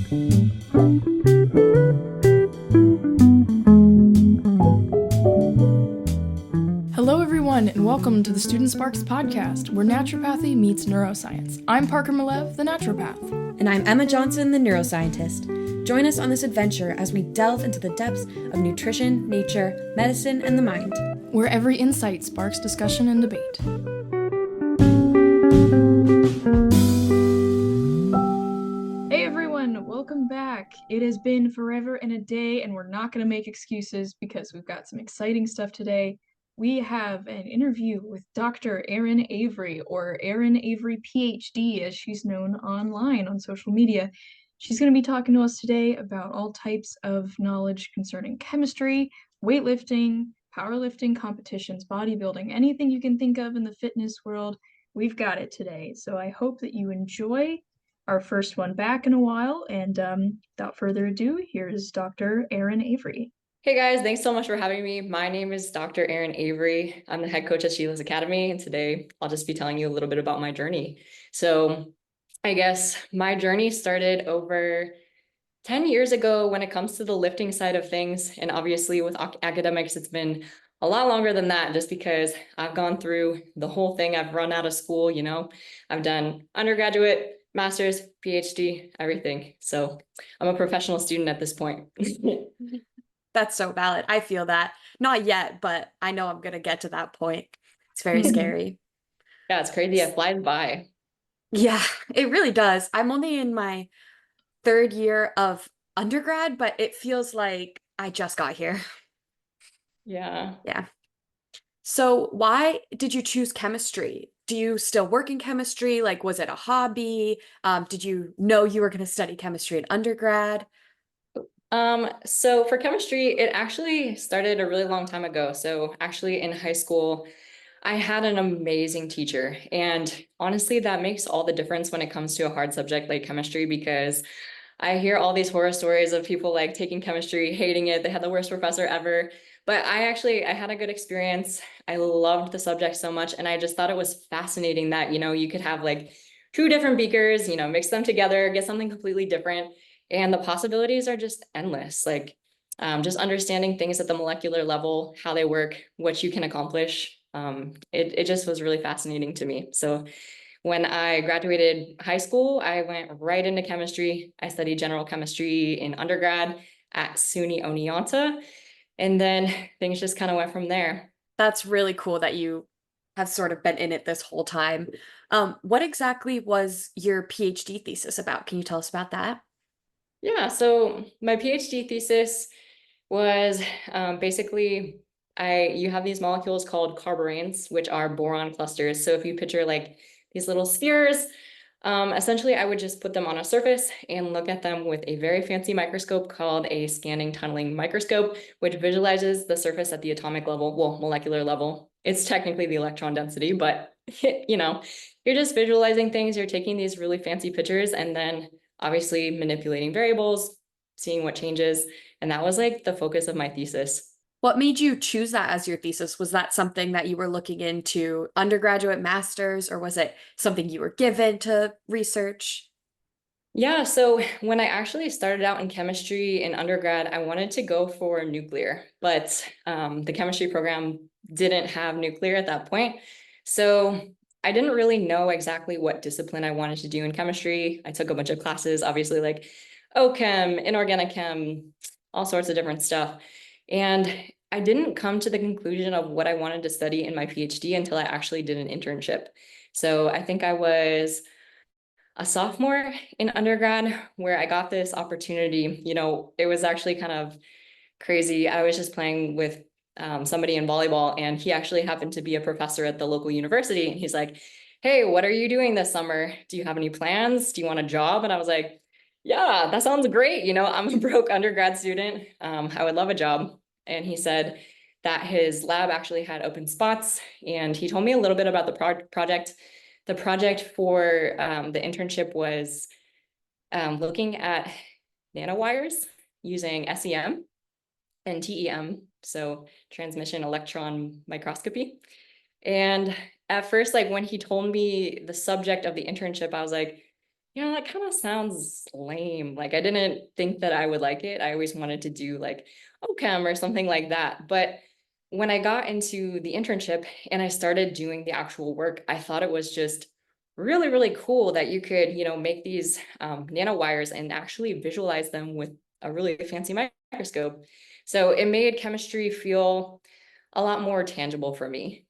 Hello everyone, and welcome to the Student Sparks podcast, where naturopathy meets neuroscience. I'm Parker Malev, the naturopath. And I'm Emma Johnson, the neuroscientist. Join us on this adventure as we delve into the depths of nutrition, nature, medicine, and the mind, where every insight sparks discussion and debate. Hey everyone, welcome back. It has been forever and a day, and we're not going to make excuses because we've got some exciting stuff today. We have an interview with Dr. Airin Avery, or Airin Avery, PhD, as she's known online on social media. She's going to be talking to us today about all types of knowledge concerning chemistry, weightlifting, powerlifting competitions, bodybuilding, anything you can think of in the fitness world. We've got it today. So I hope that you enjoy our first one back in a while. And without further ado, here's Dr. Airin Avery. Hey guys, thanks so much for having me. My name is Dr. Airin Avery. I'm the head coach at SheLifts Academy, and today I'll just be telling you a little bit about my journey. So I guess my journey started over 10 years ago when it comes to the lifting side of things. And obviously with academics, it's been a lot longer than that just because I've gone through the whole thing. I've run out of school, I've done undergraduate, master's, PhD, everything. So I'm a professional student at this point. That's so valid. I feel that. Not yet, but I know I'm going to get to that point. It's very scary. Yeah, it's crazy. It flies by. Yeah, it really does. I'm only in my third year of undergrad, but it feels like I just got here. Yeah. Yeah. So why did you choose chemistry? Do you still work in chemistry? Like, was it a hobby? Did you know you were going to study chemistry in undergrad? So for chemistry, it actually started a really long time ago. So actually in high school, I had an amazing teacher. And honestly, that makes all the difference when it comes to a hard subject like chemistry, because I hear all these horror stories of people like taking chemistry, hating it. They had the worst professor ever. But I had a good experience. I loved the subject so much. And I just thought it was fascinating that, you could have like two different beakers, mix them together, get something completely different. And the possibilities are just endless. Like just understanding things at the molecular level, how they work, what you can accomplish. It just was really fascinating to me. So when I graduated high school, I went right into chemistry. I studied general chemistry in undergrad at SUNY Oneonta. And then things just kind of went from there. That's really cool that you have sort of been in it this whole time. What exactly was your PhD thesis about? Can you tell us about that? Yeah, so my PhD thesis was basically you have these molecules called carboranes, which are boron clusters. So if you picture like these little spheres, essentially I would just put them on a surface and look at them with a very fancy microscope called a scanning tunneling microscope, which visualizes the surface at the atomic level, well, molecular level. It's technically the electron density, but you're just visualizing things. You're taking these really fancy pictures and then obviously manipulating variables, seeing what changes. And that was like the focus of my thesis. What made you choose that as your thesis? Was that something that you were looking into undergraduate, master's, or was it something you were given to research? Yeah, so when I actually started out in chemistry in undergrad, I wanted to go for nuclear, but the chemistry program didn't have nuclear at that point. So I didn't really know exactly what discipline I wanted to do in chemistry. I took a bunch of classes, obviously like OChem, inorganic chem, all sorts of different stuff. And I didn't come to the conclusion of what I wanted to study in my PhD until I actually did an internship. So I think I was a sophomore in undergrad where I got this opportunity. It was actually kind of crazy. I was just playing with somebody in volleyball, and he actually happened to be a professor at the local university. And he's like, "Hey, what are you doing this summer? Do you have any plans? Do you want a job?" And I was like, "Yeah, that sounds great. I'm a broke undergrad student. I would love a job." And he said that his lab actually had open spots. And he told me a little bit about the project. The project for the internship was looking at nanowires using SEM and TEM, so transmission electron microscopy. And at first, like when he told me the subject of the internship, I was like, that kind of sounds lame. Like I didn't think that I would like it. I always wanted to do like OChem or something like that. But when I got into the internship and I started doing the actual work, I thought it was just really, really cool that you could, make these nanowires and actually visualize them with a really fancy microscope. So it made chemistry feel a lot more tangible for me.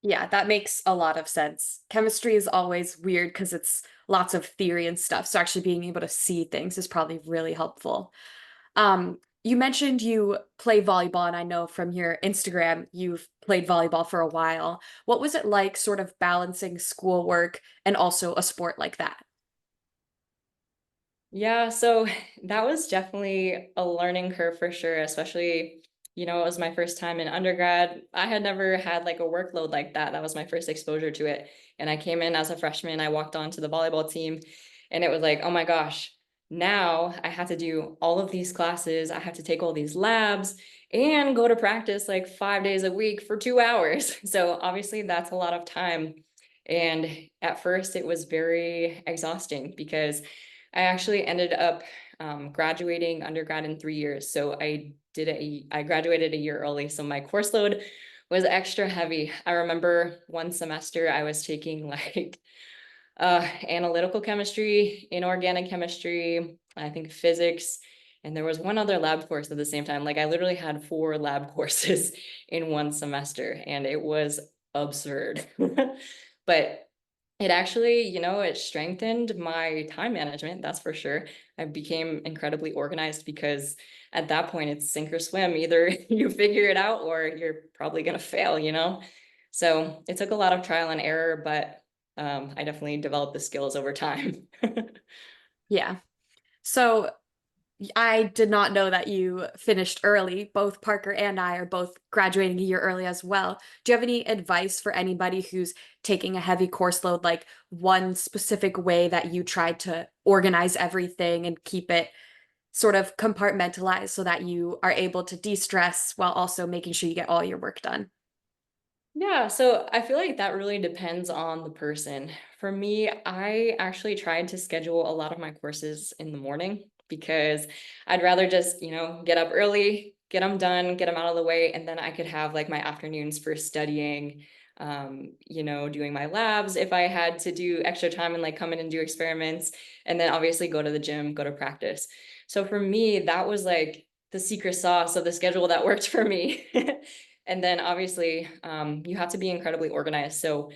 Yeah, that makes a lot of sense. Chemistry is always weird because it's lots of theory and stuff. So actually being able to see things is probably really helpful. You mentioned you play volleyball, and I know from your Instagram you've played volleyball for a while. What was it like sort of balancing schoolwork and also a sport like that? Yeah, so that was definitely a learning curve for sure, especially, it was my first time in undergrad. I had never had like a workload like that. That was my first exposure to it. And I came in as a freshman, I walked onto the volleyball team, and it was like, oh my gosh, now I have to do all of these classes. I have to take all these labs and go to practice like 5 days a week for 2 hours. So obviously that's a lot of time. And at first it was very exhausting because I actually ended up graduating undergrad in 3 years. So I graduated a year early. So my course load was extra heavy. I remember one semester I was taking like analytical chemistry, inorganic chemistry, I think physics, and there was one other lab course at the same time. Like I literally had 4 lab courses in one semester, and it was absurd. But it actually, it strengthened my time management, that's for sure. I became incredibly organized because at that point it's sink or swim. Either you figure it out or you're probably gonna fail. So it took a lot of trial and error, but I definitely developed the skills over time. Yeah. So I did not know that you finished early. Both Parker and I are both graduating a year early as well. Do you have any advice for anybody who's taking a heavy course load, like one specific way that you tried to organize everything and keep it sort of compartmentalized so that you are able to de-stress while also making sure you get all your work done? Yeah, so I feel like that really depends on the person. For me, I actually tried to schedule a lot of my courses in the morning because I'd rather just, get up early, get them done, get them out of the way, and then I could have like my afternoons for studying, doing my labs if I had to do extra time and like come in and do experiments, and then obviously go to the gym, go to practice. So for me, that was like the secret sauce of the schedule that worked for me. And then obviously, you have to be incredibly organized. So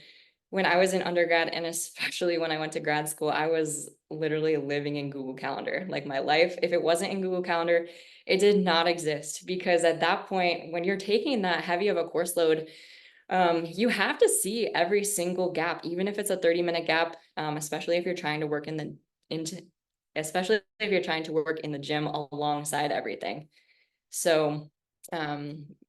when I was in undergrad, and especially when I went to grad school, I was literally living in Google Calendar. Like my life, if it wasn't in Google Calendar, it did not exist. Because at that point, when you're taking that heavy of a course load, you have to see every single gap, even if it's a 30-minute gap, especially if you're trying to work into, especially if you're trying to work in the gym alongside everything. So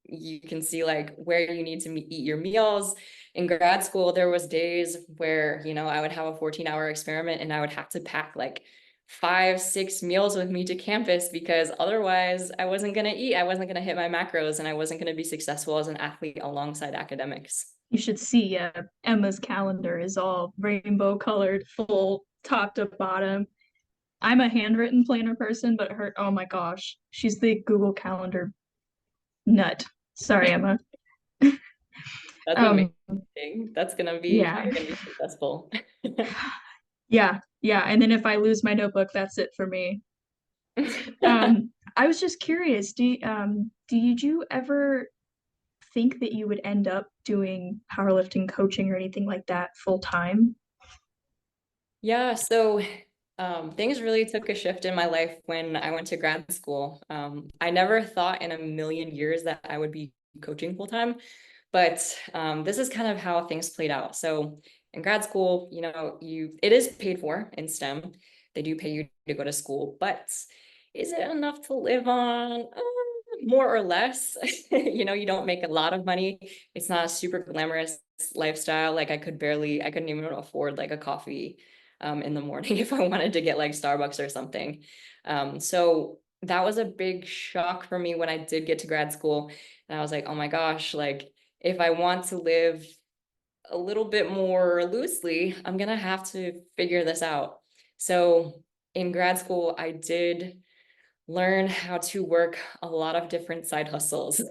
you can see like where you need to eat your meals. In grad school, there was days where, I would have a 14-hour experiment and I would have to pack like 5, 6 meals with me to campus because otherwise I wasn't going to eat. I wasn't going to hit my macros and I wasn't going to be successful as an athlete alongside academics. You should see Emma's calendar is all rainbow colored, full top to bottom. I'm a handwritten planner person, but her, oh my gosh, she's the Google Calendar nut. Sorry, Emma. That's Um, amazing. That's going to be how yeah, you're going to be successful. yeah. And then if I lose my notebook, that's it for me. I was just curious, did you ever think that you would end up doing powerlifting coaching or anything like that full time? Yeah, so things really took a shift in my life when I went to grad school. I never thought in a million years that I would be coaching full time, but this is kind of how things played out. So in grad school, it is paid for in STEM. They do pay you to go to school, but is it enough to live on? More or less. You don't make a lot of money. It's not a super glamorous lifestyle. Like I couldn't even afford like a coffee in the morning if I wanted to get like Starbucks or something. So that was a big shock for me when I did get to grad school. And I was like, oh my gosh, like if I want to live a little bit more loosely, I'm gonna have to figure this out. So in grad school, I did learn how to work a lot of different side hustles.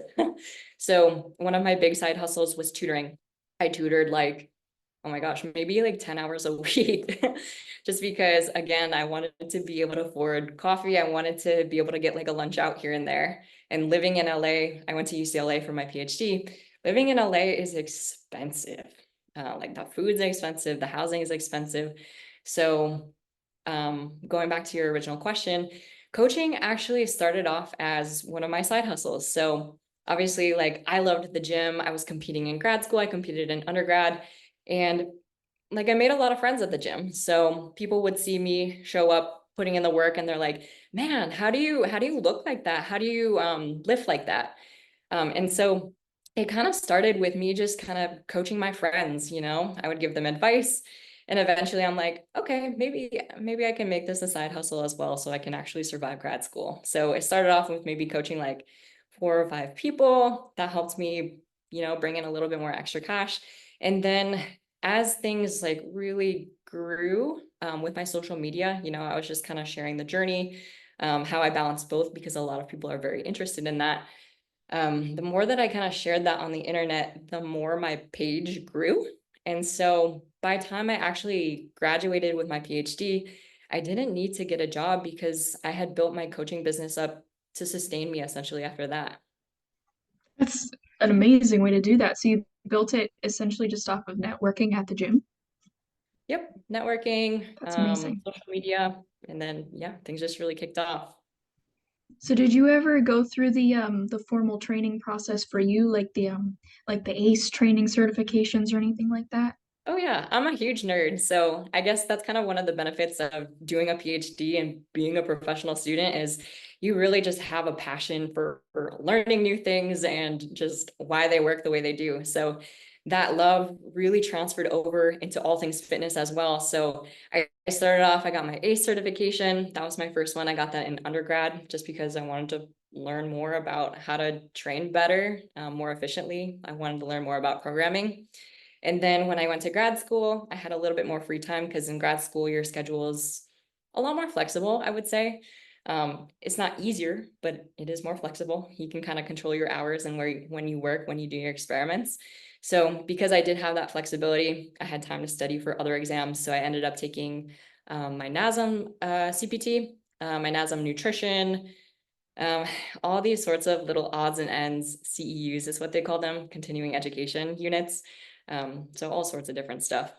So one of my big side hustles was tutoring. I tutored like, oh my gosh, maybe like 10 hours a week. Just because, again, I wanted to be able to afford coffee. I wanted to be able to get like a lunch out here and there. And living in LA, I went to UCLA for my PhD. Living in LA is expensive. Like the food's expensive, the housing is expensive. So going back to your original question, coaching actually started off as one of my side hustles. So obviously, like I loved the gym. I was competing in grad school. I competed in undergrad. And like I made a lot of friends at the gym. So people would see me show up putting in the work and they're like, man, how do you look like that? How do you lift like that? And so it kind of started with me just kind of coaching my friends, I would give them advice. And eventually I'm like, okay, maybe I can make this a side hustle as well so I can actually survive grad school. So it started off with maybe coaching like 4 or 5 people. That helped me, bring in a little bit more extra cash. And then as things like really grew with my social media, I was just kind of sharing the journey, how I balance both because a lot of people are very interested in that. The more that I kind of shared that on the internet, the more my page grew. And so by the time I actually graduated with my PhD, I didn't need to get a job because I had built my coaching business up to sustain me essentially after that. That's an amazing way to do that. So you built it essentially just off of networking at the gym. Yep, networking, That's amazing. social media, and then yeah, things just really kicked off. So did you ever go through the formal training process for you, like the ACE training certifications or anything like that? Oh yeah, I'm a huge nerd. So I guess that's kind of one of the benefits of doing a PhD and being a professional student is you really just have a passion for learning new things and just why they work the way they do. So that love really transferred over into all things fitness as well. So I started off, I got my ACE certification. That was my first one. I got that in undergrad just because I wanted to learn more about how to train better, more efficiently. I wanted to learn more about programming. And then when I went to grad school, I had a little bit more free time because in grad school, your schedule is a lot more flexible, I would say. It's not easier, but it is more flexible. You can kind of control your hours and when you work, when you do your experiments. So because I did have that flexibility, I had time to study for other exams. So I ended up taking my NASM CPT, my NASM nutrition, um, all these sorts of little odds and ends, CEUs is what they call them, continuing education units. So all sorts of different stuff.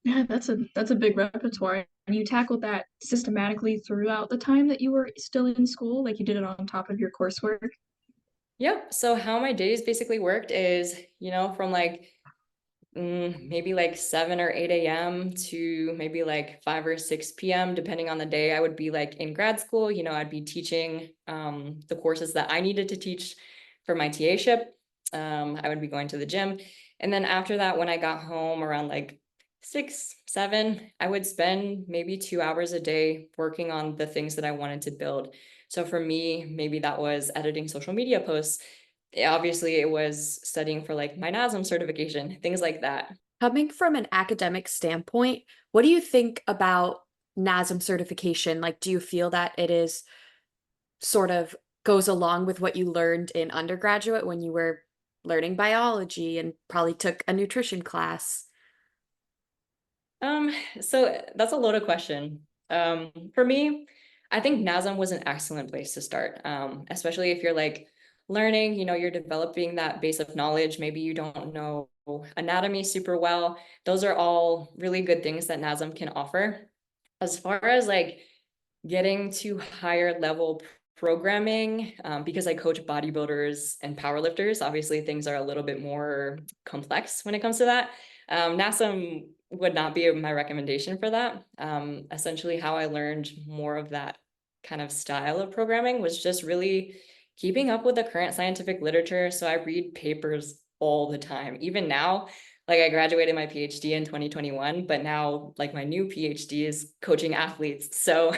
Yeah, that's a big repertoire. And you tackled that systematically throughout the time that you were still in school, like you did it on top of your coursework. Yep. So how my days basically worked is, from like maybe like 7 or 8 a.m. to maybe like 5 or 6 p.m. depending on the day. I would be like in grad school, I'd be teaching the courses that I needed to teach for my TA-ship. I would be going to the gym. And then after that, when I got home around like 6, 7, I would spend maybe 2 hours a day working on the things that I wanted to build. So for me, maybe that was editing social media posts. Obviously it was studying for like my NASM certification, things like that. Coming from an academic standpoint, what do you think about NASM certification? Like, do you feel that it is sort of goes along with what you learned in undergraduate when you were learning biology and probably took a nutrition class? Um, so that's a loaded question. For me, I think NASM was an excellent place to start. Especially if you're like learning, you're developing that base of knowledge. Maybe you don't know anatomy super well. Those are all really good things that NASM can offer. As far as like getting to higher level programming, because I coach bodybuilders and powerlifters, obviously things are a little bit more complex when it comes to that. NASM would not be my recommendation for that. Essentially how I learned more of that kind of style of programming was just really keeping up with the current scientific literature. So I read papers all the time. Even now, Like I graduated my PhD in 2021, but now like my new PhD is coaching athletes. So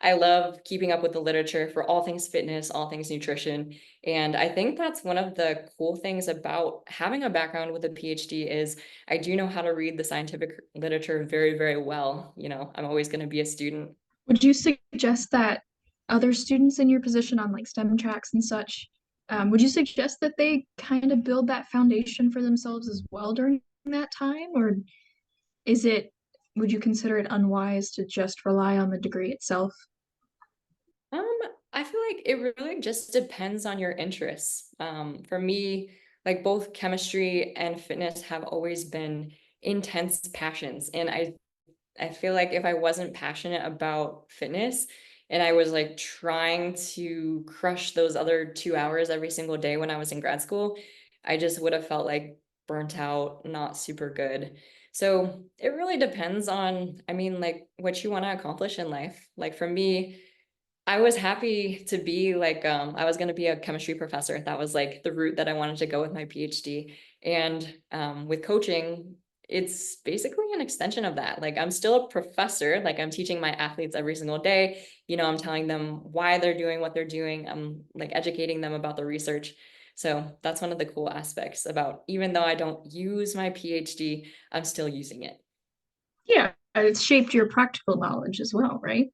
I love keeping up with the literature for all things fitness, all things nutrition. And I think that's one of the cool things about having a background with a PhD is I do know how to read the scientific literature very, very well. You know, I'm always going to be a student. Would you suggest that other students in your position on like STEM tracks and such, would you suggest that they kind of build that foundation for themselves as well during that time? Or is it, would you consider it unwise to just rely on the degree itself? Um, I feel like it really just depends on your interests. For me, like both chemistry and fitness have always been intense passions. And I feel like if I wasn't passionate about fitness and I was like trying to crush those other 2 hours every single day when I was in grad school, I just would have felt like burnt out, not super good. So it really depends on, I mean, like what you want to accomplish in life. Like for me, I was happy to be like, I was going to be a chemistry professor. That was like the route that I wanted to go with my PhD. And with coaching, it's basically an extension of that. Like I'm still a professor, like I'm teaching my athletes every single day. You know, I'm telling them why they're doing what they're doing. I'm like educating them about the research. So that's one of the cool aspects about, even though I don't use my PhD, I'm still using it. Yeah, it's shaped your practical knowledge as well, right?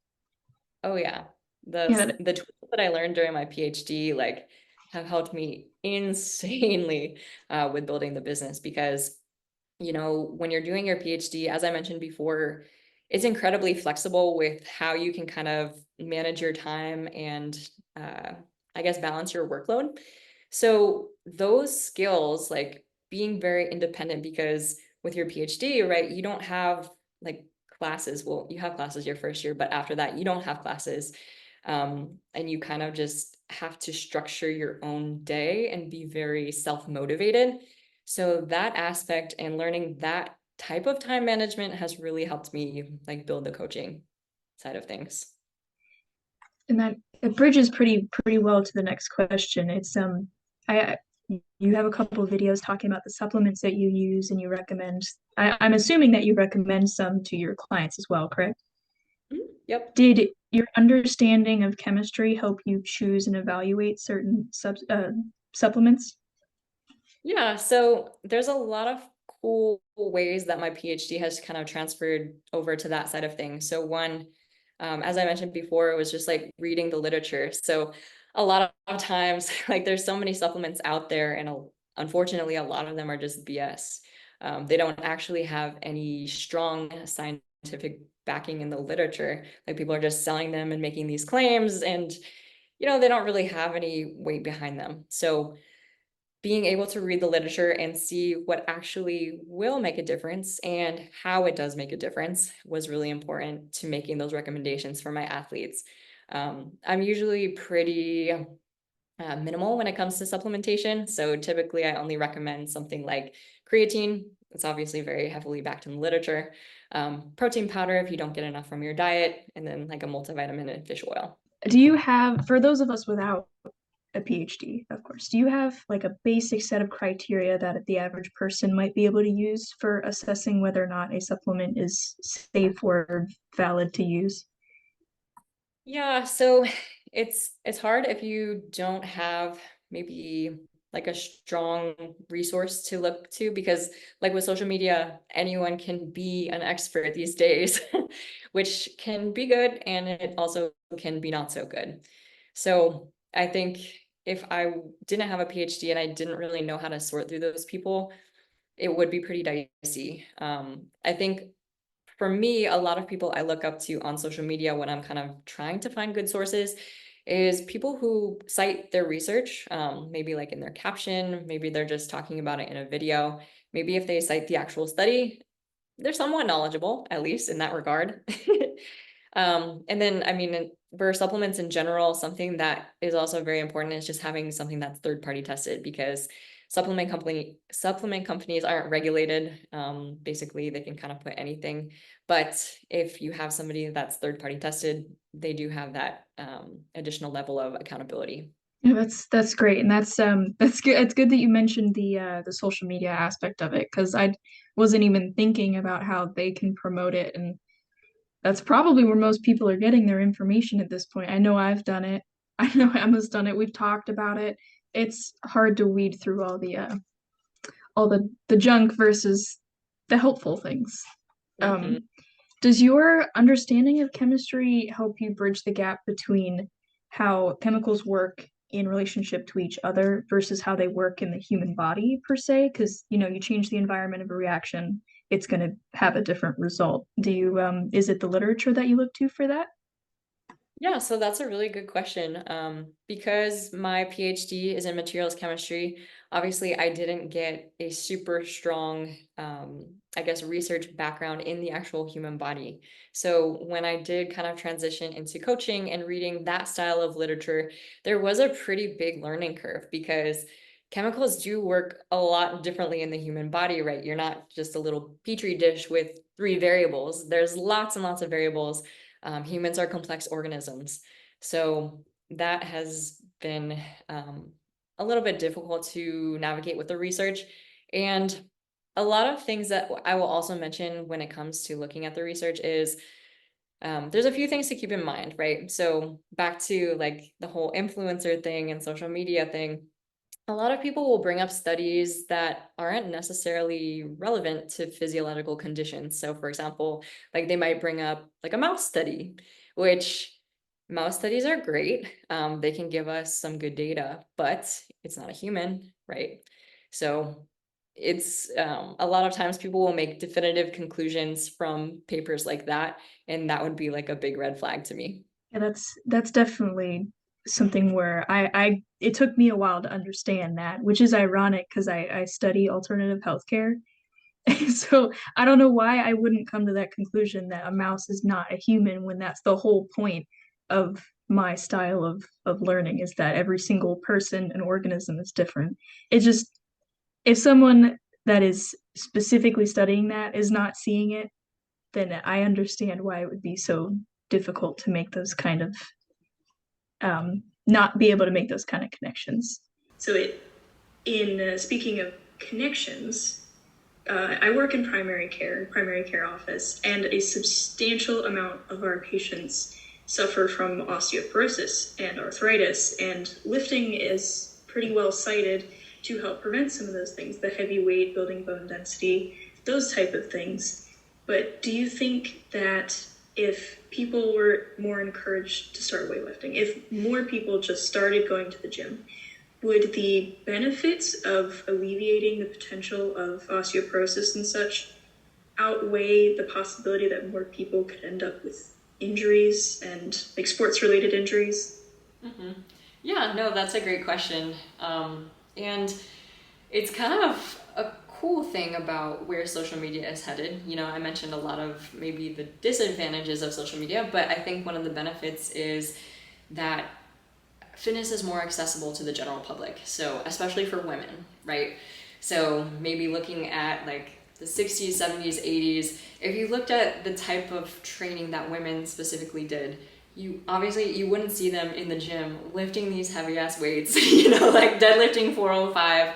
Oh yeah. Yeah, The tools that I learned during my PhD like have helped me insanely with building the business because you know when you're doing your PhD, as I mentioned before, it's incredibly flexible with how you can kind of manage your time and uh, I guess balance your workload. So those skills, like being very independent, because with your PhD, right, you don't have like classes. Well, you have classes your first year, but after that, you don't have classes. And you kind of just have to structure your own day and be very self-motivated. So that aspect and learning that type of time management has really helped me like build the coaching side of things. and that it bridges pretty well to the next question. It's I you have a couple of videos talking about the supplements that you use and you recommend. I'm assuming that you recommend some to your clients as well, correct? Mhm. Yep. Did your understanding of chemistry help you choose and evaluate certain supplements? Yeah, so there's a lot of cool ways that my PhD has kind of transferred over to that side of things. So one, as I mentioned before, it was just like reading the literature. So a lot of times, like there's so many supplements out there, and unfortunately, a lot of them are just BS. They don't actually have any strong scientific backing in the literature. Like people are just selling them and making these claims, and you know, they don't really have any weight behind them. So being able to read the literature and see what actually will make a difference and how it does make a difference was really important to making those recommendations for my athletes. I'm usually pretty minimal when it comes to supplementation. So typically, I only recommend something like creatine. It's obviously very heavily backed in the literature. Protein powder if you don't get enough from your diet, and then like a multivitamin and fish oil. Do you have, for those of us without a PhD, of course, do you have like a basic set of criteria that the average person might be able to use for assessing whether or not a supplement is safe or valid to use? Yeah, so it's hard if you don't have maybe like a strong resource to look to because like with social media, anyone can be an expert these days, which can be good and it also can be not so good. So I think if I didn't have a PhD and I didn't really know how to sort through those people, it would be pretty dicey. I think for me, a lot of people I look up to on social media when I'm kind of trying to find good sources is people who cite their research, maybe like in their caption, maybe they're just talking about it in a video. Maybe if they cite the actual study, they're somewhat knowledgeable, at least in that regard. And then, I mean, for supplements in general, something that is also very important is just having something that's third party tested because supplement companies aren't regulated. Basically, they can kind of put anything. But if you have somebody that's third party tested, they do have that additional level of accountability. Yeah, that's great, and that's good. It's good that you mentioned the social media aspect of it because I wasn't even thinking about how they can promote it, and that's probably where most people are getting their information at this point. I know I've done it. I know Emma's done it. We've talked about it. It's hard to weed through all the junk versus the helpful things. Hmm. Um, does your understanding of chemistry help you bridge the gap between how chemicals work in relationship to each other versus how they work in the human body per se? Because, you change the environment of a reaction, it's going to have a different result. Is it the literature that you look to for that? Yeah, so that's a really good question. Because my PhD is in materials chemistry, obviously I didn't get a super strong, I guess, research background in the actual human body. So when I did kind of transition into coaching and reading that style of literature, there was a pretty big learning curve because chemicals do work a lot differently in the human body, right? You're not just a little petri dish with three variables. There's lots and lots of variables. Humans are complex organisms. So that has been a little bit difficult to navigate with the research. And a lot of things that I will also mention when it comes to looking at the research is there's a few things to keep in mind, right? So back to like the whole influencer thing and social media thing, a lot of people will bring up studies that aren't necessarily relevant to physiological conditions. So, for example, like they might bring up like a mouse study, which mouse studies are great. They can give us some good data, but it's not a human, right? So, it's a lot of times people will make definitive conclusions from papers like that, and that would be like a big red flag to me. Yeah, that's definitely something where I it took me a while to understand that, which is ironic because I study alternative healthcare. So I don't know why I wouldn't come to that conclusion that a mouse is not a human when that's the whole point of my style of learning is that every single person and organism is different. It just if someone that is specifically studying that is not seeing it, then I understand why it would be so difficult to make those kind of not be able to make those kind of connections. So it in speaking of connections, I work in primary care office, and a substantial amount of our patients suffer from osteoporosis and arthritis, and lifting is pretty well cited to help prevent some of those things, the heavy weight, building bone density, those type of things. But do you think that if people were more encouraged to start weightlifting, if more people just started going to the gym, would the benefits of alleviating the potential of osteoporosis and such outweigh the possibility that more people could end up with injuries and like sports related injuries? Hmm. Yeah, no, that's a great question. And it's kind of a cool thing about where social media is headed. You know, I mentioned a lot of maybe the disadvantages of social media, but I think one of the benefits is that fitness is more accessible to the general public. So, especially for women, right? So, maybe looking at like the 60s, 70s, 80s, if you looked at the type of training that women specifically did, you wouldn't see them in the gym lifting these heavy ass weights, like deadlifting 405.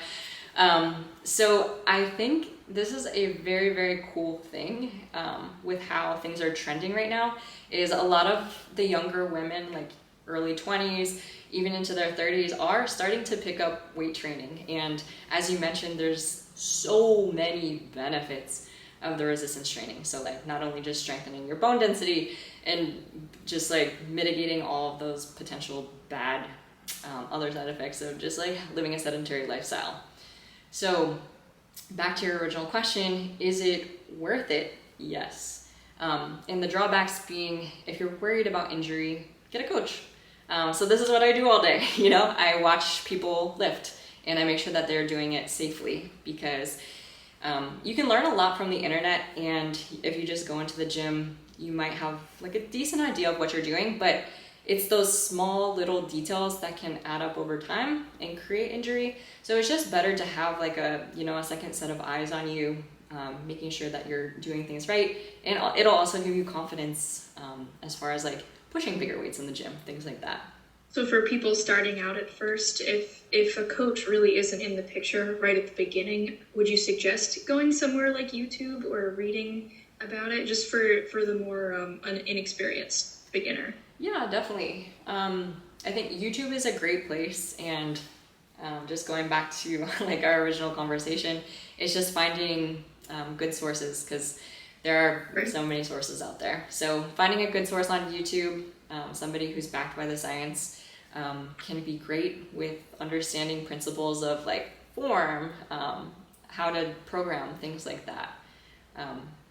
So I think this is a very, very cool thing with how things are trending right now is a lot of the younger women, like early 20s, even into their 30s, are starting to pick up weight training. And as you mentioned, there's so many benefits of the resistance training. So like not only just strengthening your bone density and just like mitigating all of those potential bad other side effects of just like living a sedentary lifestyle. So back to your original question, is it worth it? Yes. And the drawbacks being, if you're worried about injury, get a coach. So this is what I do all day. I watch people lift and I make sure that they're doing it safely because you can learn a lot from the internet, and if you just go into the gym, you might have like a decent idea of what you're doing, but it's those small little details that can add up over time and create injury. So it's just better to have like a second set of eyes on you, making sure that you're doing things right, and it'll also give you confidence as far as like pushing bigger weights in the gym, things like that. So for people starting out at first, if a coach really isn't in the picture right at the beginning, would you suggest going somewhere like YouTube or reading about it just for the more inexperienced beginner? Yeah, definitely. I think YouTube is a great place, and just going back to like our original conversation, it's just finding good sources, because there are so many sources out there. So finding a good source on YouTube, somebody who's backed by the science, can be great with understanding principles of like form, how to program, things like that.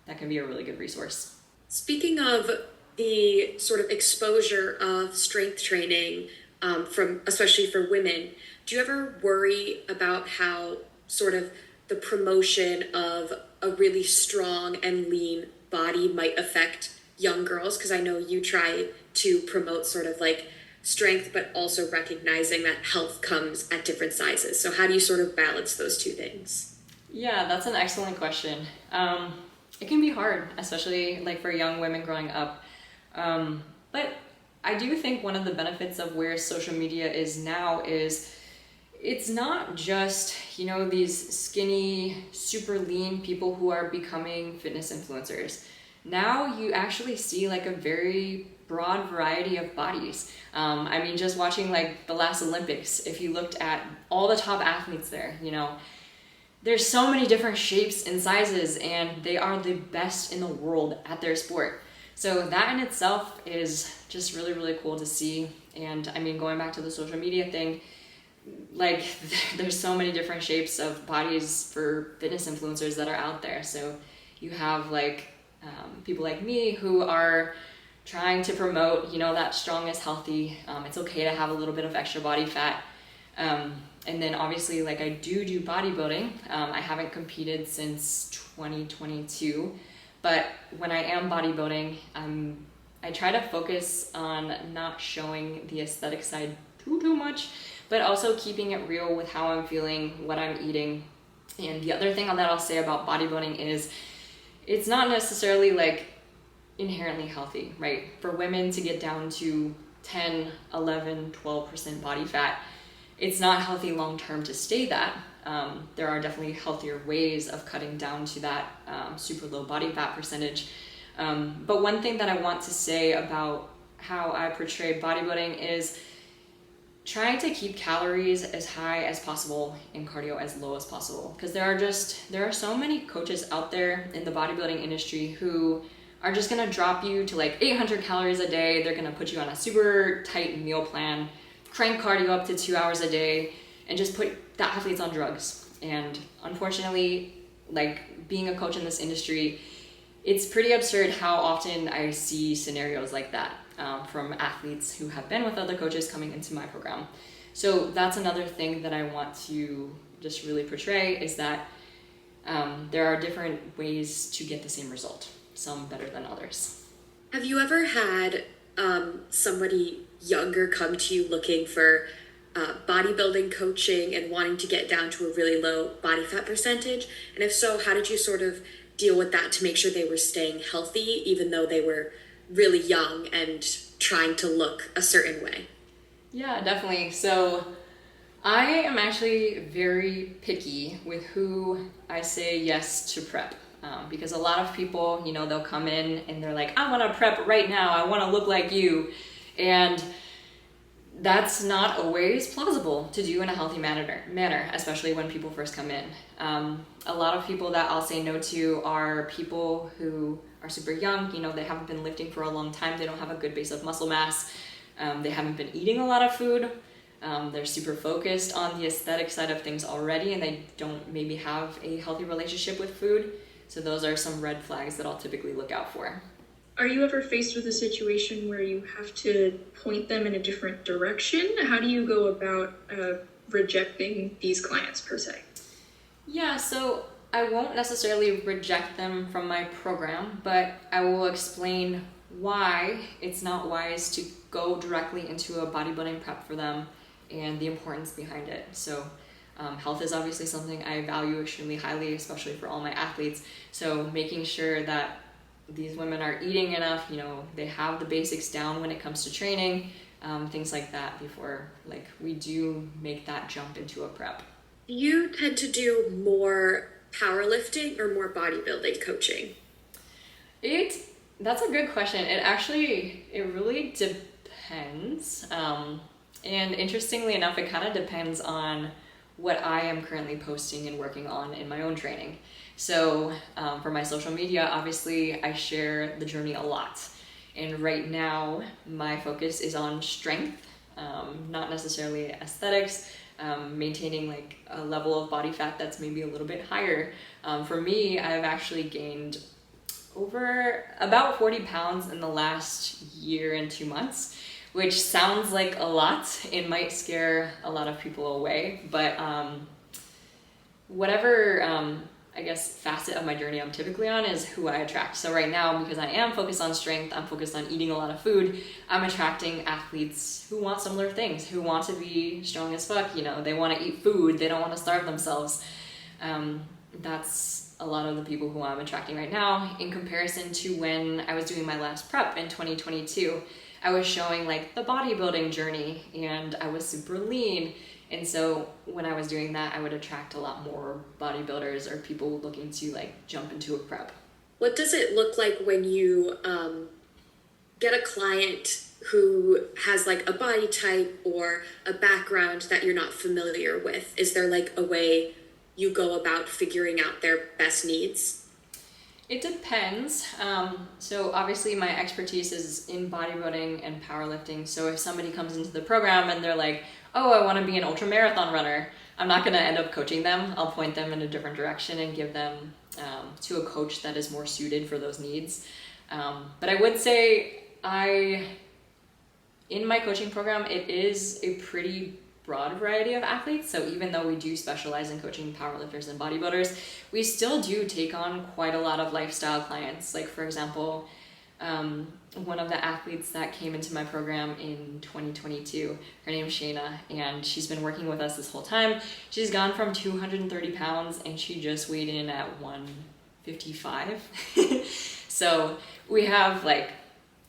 That can be a really good resource. Speaking of the sort of exposure of strength training, from especially for women, do you ever worry about how sort of the promotion of a really strong and lean body might affect young girls? Because I know you try to promote sort of like strength, but also recognizing that health comes at different sizes. So how do you sort of balance those two things? Yeah, that's an excellent question. It can be hard, especially like for young women growing up. But I do think one of the benefits of where social media is now is it's not just, these skinny, super lean people who are becoming fitness influencers. Now you actually see like a very broad variety of bodies. Just watching like the last Olympics, if you looked at all the top athletes there, there's so many different shapes and sizes, and they are the best in the world at their sport. So that in itself is just really, really cool to see. And going back to the social media thing, like there's so many different shapes of bodies for fitness influencers that are out there. So you have like people like me who are trying to promote, that strong is healthy. It's okay to have a little bit of extra body fat. And then obviously, like I do bodybuilding. I haven't competed since 2022, but when I am bodybuilding, I try to focus on not showing the aesthetic side too much, but also keeping it real with how I'm feeling, what I'm eating. And the other thing that I'll say about bodybuilding is it's not necessarily like inherently healthy, right? For women to get down to 10, 11, 12% body fat, it's not healthy long-term to stay that. There are definitely healthier ways of cutting down to that super low body fat percentage. But one thing that I want to say about how I portray bodybuilding is trying to keep calories as high as possible and cardio as low as possible. Because there are so many coaches out there in the bodybuilding industry who are just gonna drop you to like 800 calories a day. They're gonna put you on a super tight meal plan, crank cardio up to 2 hours a day, and just put the athletes on drugs. And unfortunately, like being a coach in this industry, it's pretty absurd how often I see scenarios like that from athletes who have been with other coaches coming into my program. So that's another thing that I want to just really portray, is that there are different ways to get the same result, some better than others. Have you ever had somebody younger come to you looking for bodybuilding coaching and wanting to get down to a really low body fat percentage? And if so, how did you sort of deal with that to make sure they were staying healthy even though they were really young and trying to look a certain way? Yeah, definitely. So I am actually very picky with who I say yes to prep. Because a lot of people, they'll come in and they're like, I want to prep right now. I want to look like you. And that's not always plausible to do in a healthy manner, especially when people first come in. A lot of people that I'll say no to are people who are super young. They haven't been lifting for a long time. They don't have a good base of muscle mass. They haven't been eating a lot of food. They're super focused on the aesthetic side of things already, and they don't maybe have a healthy relationship with food. So those are some red flags that I'll typically look out for. Are you ever faced with a situation where you have to point them in a different direction? How do you go about rejecting these clients per se? Yeah, so I won't necessarily reject them from my program, but I will explain why it's not wise to go directly into a bodybuilding prep for them and the importance behind it. So health is obviously something I value extremely highly, especially for all my athletes. So making sure that these women are eating enough, they have the basics down when it comes to training, things like that before like we do make that jump into a prep. Do you tend to do more powerlifting or more bodybuilding coaching? That's a good question. It really depends. And interestingly enough, it kind of depends on what I am currently posting and working on in my own training. So for my social media, obviously I share the journey a lot. And right now my focus is on strength, not necessarily aesthetics, maintaining like a level of body fat that's maybe a little bit higher. For me, I've actually gained over about 40 pounds in the last year and 2 months, which sounds like a lot. It might scare a lot of people away, but whatever I guess facet of my journey I'm typically on is who I attract. So right now, because I am focused on strength, I'm focused on eating a lot of food, I'm attracting athletes who want similar things, who want to be strong as fuck, you know, they want to eat food, they don't want to starve themselves. That's a lot of the people who I'm attracting right now in comparison to when I was doing my last prep in 2022. I was showing like the bodybuilding journey and I was super lean. And so when I was doing that, I would attract a lot more bodybuilders or people looking to like jump into a prep. What does it look like when you get a client who has like a body type or a background that you're not familiar with? Is there like a way you go about figuring out their best needs? It depends. So obviously my expertise is in bodybuilding and powerlifting. So if somebody comes into the program and they're like, oh, I want to be an ultra marathon runner, I'm not going to end up coaching them. I'll point them in a different direction and give them to a coach that is more suited for those needs. But I would say in my coaching program, it is a pretty broad variety of athletes. So even though we do specialize in coaching powerlifters and bodybuilders, we still do take on quite a lot of lifestyle clients. Like for example, one of the athletes that came into my program in 2022, her name's Shayna, and she's been working with us this whole time. She's gone from 230 pounds and she just weighed in at 155. So we have like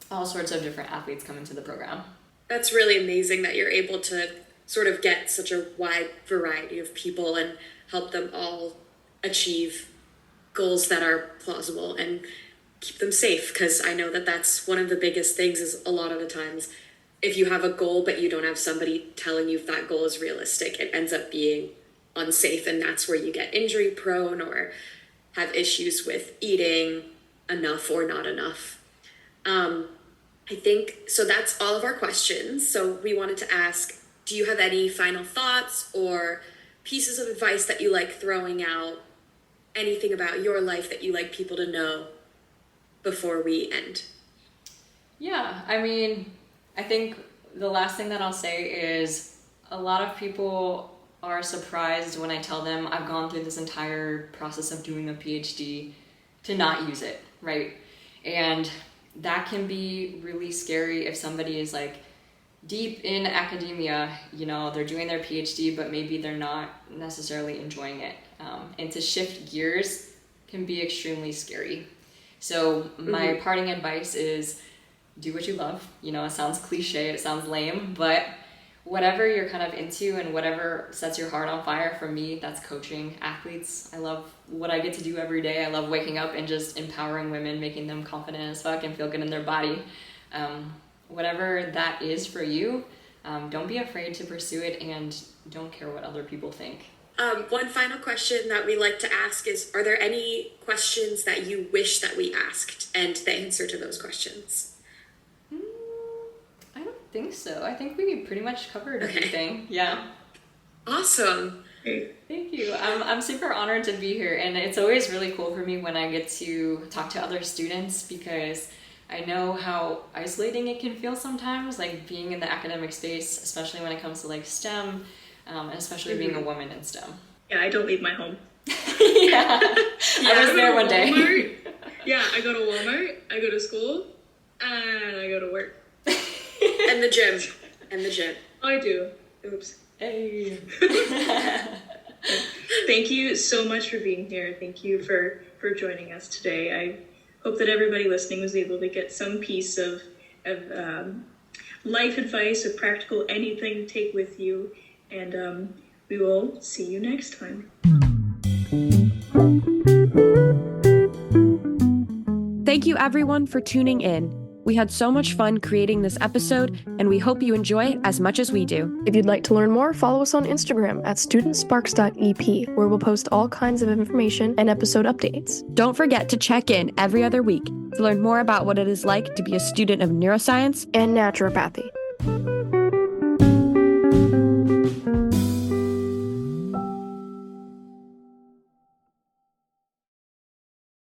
all sorts of different athletes come into the program. That's really amazing that you're able to sort of get such a wide variety of people and help them all achieve goals that are plausible and keep them safe. Because I know that that's one of the biggest things is a lot of the times if you have a goal but you don't have somebody telling you if that goal is realistic, it ends up being unsafe, and that's where you get injury prone or have issues with eating enough or not enough. I think so. That's all of our questions. So we wanted to ask, do you have any final thoughts or pieces of advice that you like throwing out? Anything about your life that you like people to know before we end? Yeah, I mean, I think the last thing that I'll say is a lot of people are surprised when I tell them I've gone through this entire process of doing a PhD to not use it, right? And that can be really scary if somebody is like deep in academia, you know, they're doing their PhD, but maybe they're not necessarily enjoying it. And to shift gears can be extremely scary. So my parting advice is do what you love. You know, it sounds cliche, it sounds lame, but whatever you're kind of into and whatever sets your heart on fire, for me, that's coaching athletes. I love what I get to do every day. I love waking up and just empowering women, making them confident as fuck and feel good in their body. Whatever that is for you, don't be afraid to pursue it and don't care what other people think. One final question that we like to ask is, are there any questions that you wish that we asked and the answer to those questions? I don't think so. I think we pretty much covered everything. Yeah. Awesome. Thank you. I'm super honored to be here, and it's always really cool for me when I get to talk to other students because I know how isolating it can feel sometimes, like being in the academic space, especially when it comes to like STEM, and especially being a woman in STEM. Yeah, I don't leave my home. Yeah, I was there one day. Yeah, I go to Walmart, I go to school, and I go to work. And the gym. And the gym. Oh, I do. Oops. Hey. Thank you so much for being here. Thank you for joining us today. I hope that everybody listening was able to get some piece of life advice or practical anything to take with you. And we will see you next time. Thank you everyone for tuning in. We had so much fun creating this episode, and we hope you enjoy it as much as we do. If you'd like to learn more, follow us on Instagram at studentsparks.ep, where we'll post all kinds of information and episode updates. Don't forget to check in every other week to learn more about what it is like to be a student of neuroscience and naturopathy.